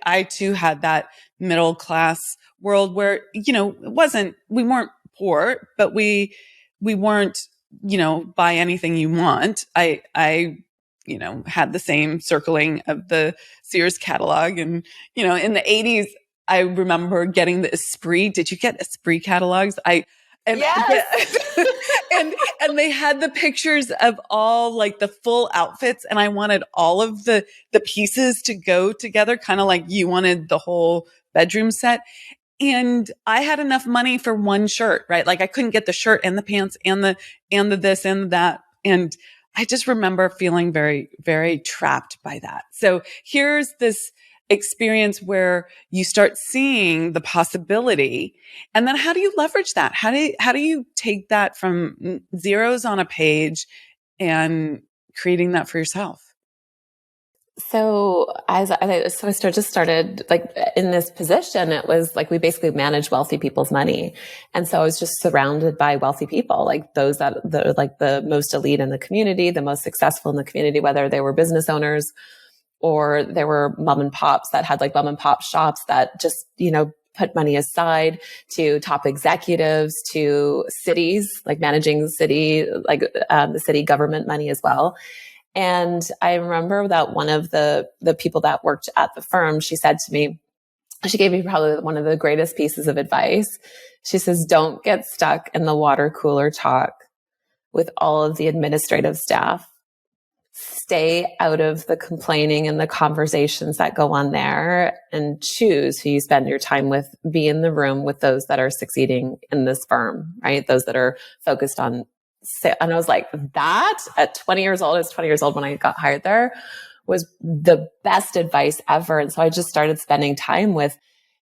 I too had that middle class world where, we weren't poor, but we weren't, buy anything you want. I had the same circling of the Sears catalog. And, in the 80s, I remember getting the Esprit. Did you get Esprit catalogs? Yes. and they had the pictures of all like the full outfits, and I wanted all of the pieces to go together, kind of like you wanted the whole bedroom set. And I had enough money for one shirt, right? Like I couldn't get the shirt and the pants and the this and that. And I just remember feeling very, very trapped by that. So here's this experience where you start seeing the possibility. And then how do you leverage that? How do you take that from zeros on a page and creating that for yourself? So I just started like in this position. It was like we basically managed wealthy people's money, and so I was just surrounded by wealthy people, like those that are like the most elite in the community, the most successful in the community, whether they were business owners or there were mom and pops that had like mom and pop shops that just put money aside, to top executives, to cities, like managing the city, like the city government money as well. And I remember that one of the people that worked at the firm, she said to me, she gave me probably one of the greatest pieces of advice. She says, don't get stuck in the water cooler talk with all of the administrative staff. Stay out of the complaining and the conversations that go on there, and choose who you spend your time with. Be in the room with those that are succeeding in this firm, right? Those that are focused on. And I was like, that at 20 years old, I was 20 years old when I got hired there, was the best advice ever. And so I just started spending time with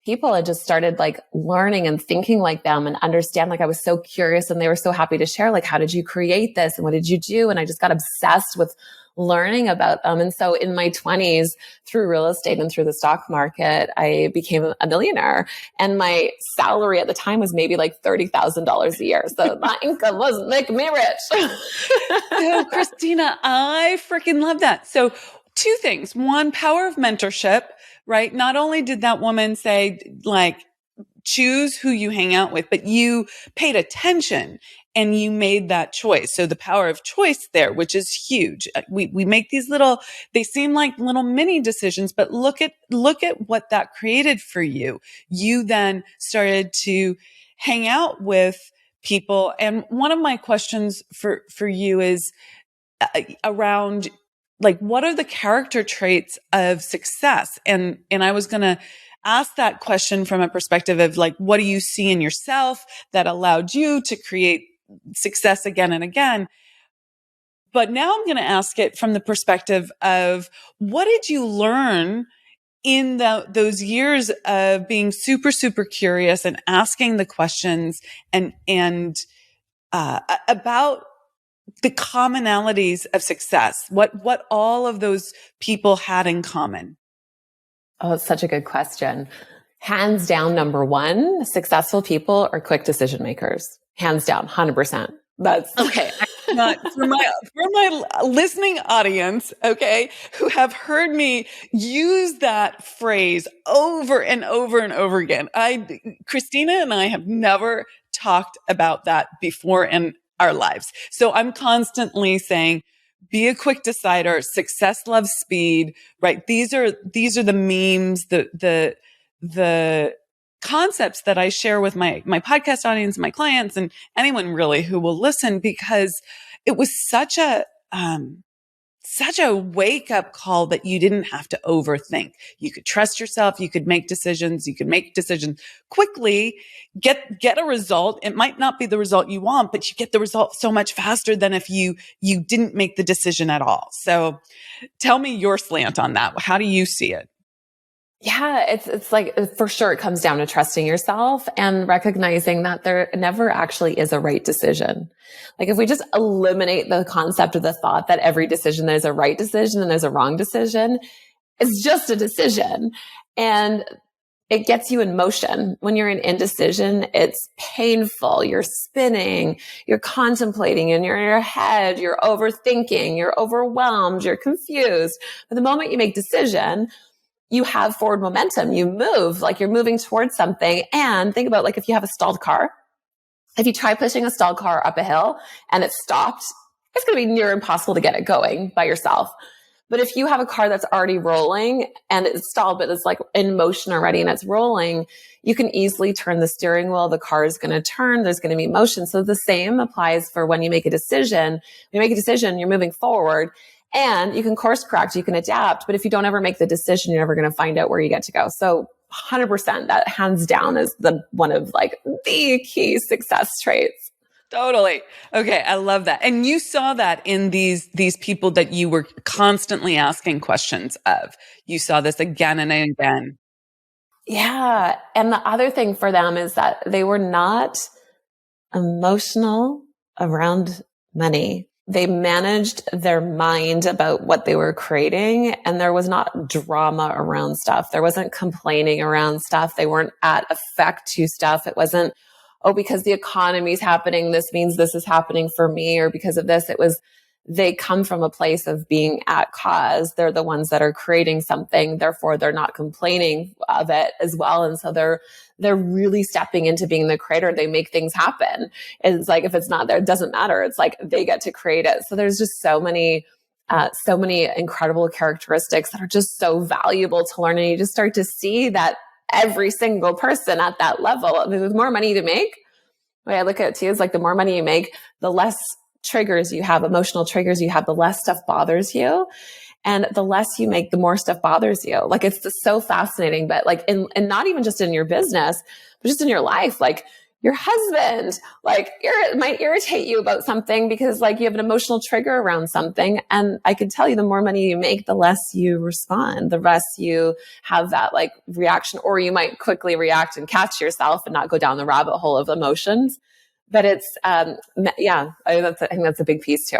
people and just started like learning and thinking like them and understand. Like I was so curious, and they were so happy to share, like, how did you create this? And what did you do? And I just got obsessed with learning about them. And so in my 20s, through real estate and through the stock market, I became a millionaire. And my salary at the time was maybe like $30,000 a year. So my income wasn't making me rich. So Christina, I freaking love that. So two things. One, power of mentorship, right? Not only did that woman say, like, choose who you hang out with, but you paid attention and you made that choice. So the power of choice there, which is huge. We make these they seem like little mini decisions, but look at what that created for you. You then started to hang out with people. And one of my questions for you is around, like, what are the character traits of success? And I was going to ask that question from a perspective of, like, what do you see in yourself that allowed you to create success again and again? But now I'm going to ask it from the perspective of, what did you learn in those years of being super, super curious and asking the questions and about the commonalities of success? What all of those people had in common? Oh, it's such a good question. Hands down, number one, successful people are quick decision makers. Hands down, 100%. That's okay. For my listening audience, okay, who have heard me use that phrase over and over and over again. Christina and I have never talked about that before in our lives. So I'm constantly saying, be a quick decider. Success loves speed, right? These are the memes, the concepts that I share with my podcast audience, my clients, and anyone really who will listen, because it was such a wake up call that you didn't have to overthink. You could trust yourself. You could make decisions. You could make decisions quickly, get a result. It might not be the result you want, but you get the result so much faster than if you didn't make the decision at all. So tell me your slant on that. How do you see it? Yeah, it's like, for sure, it comes down to trusting yourself and recognizing that there never actually is a right decision. Like, if we just eliminate the concept of the thought that every decision, there's a right decision and there's a wrong decision, it's just a decision. And it gets you in motion. When you're in indecision, it's painful. You're spinning, you're contemplating, and you're in your head, you're overthinking, you're overwhelmed, you're confused. But the moment you make decision, you have forward momentum. You move, like you're moving towards something. And think about like if you have a stalled car, if you try pushing a stalled car up a hill and it's stopped, it's going to be near impossible to get it going by yourself. But if you have a car that's already rolling and it's stalled, but it's like in motion already and it's rolling, you can easily turn the steering wheel. The car is going to turn. There's going to be motion. So the same applies for when you make a decision. When you make a decision, you're moving forward and you can course correct, you can adapt. But if you don't ever make the decision, you're never going to find out where you get to go. So 100%, that hands down is the one of like the key success traits. Totally. Okay. I love that. And you saw that in these people that you were constantly asking questions of. You saw this again and again. Yeah. And the other thing for them is that they were not emotional around money. They managed their mind about what they were creating, and there was not drama around stuff. There wasn't complaining around stuff. They weren't at effect to stuff. It wasn't, oh, because the economy's happening, this means this is happening for me, or because of this. It was, they come from a place of being at cause. They're the ones that are creating something. Therefore, they're not complaining of it as well. And so they're really stepping into being the creator. They make things happen. It's like, if it's not there, it doesn't matter. It's like they get to create it. So there's just so many incredible characteristics that are just so valuable to learn. And you just start to see that every single person at that level, I mean, with more money to make, the way I look at it too is like the more money you make, the less triggers you have, emotional triggers you have, the less stuff bothers you. And the less you make, the more stuff bothers you. Like it's just so fascinating, but like and not even just in your business, but just in your life, like your husband, like might irritate you about something because like you have an emotional trigger around something. And I can tell you the more money you make, the less you respond, the less you have that like reaction, or you might quickly react and catch yourself and not go down the rabbit hole of emotions. But it's, I think that's a big piece too.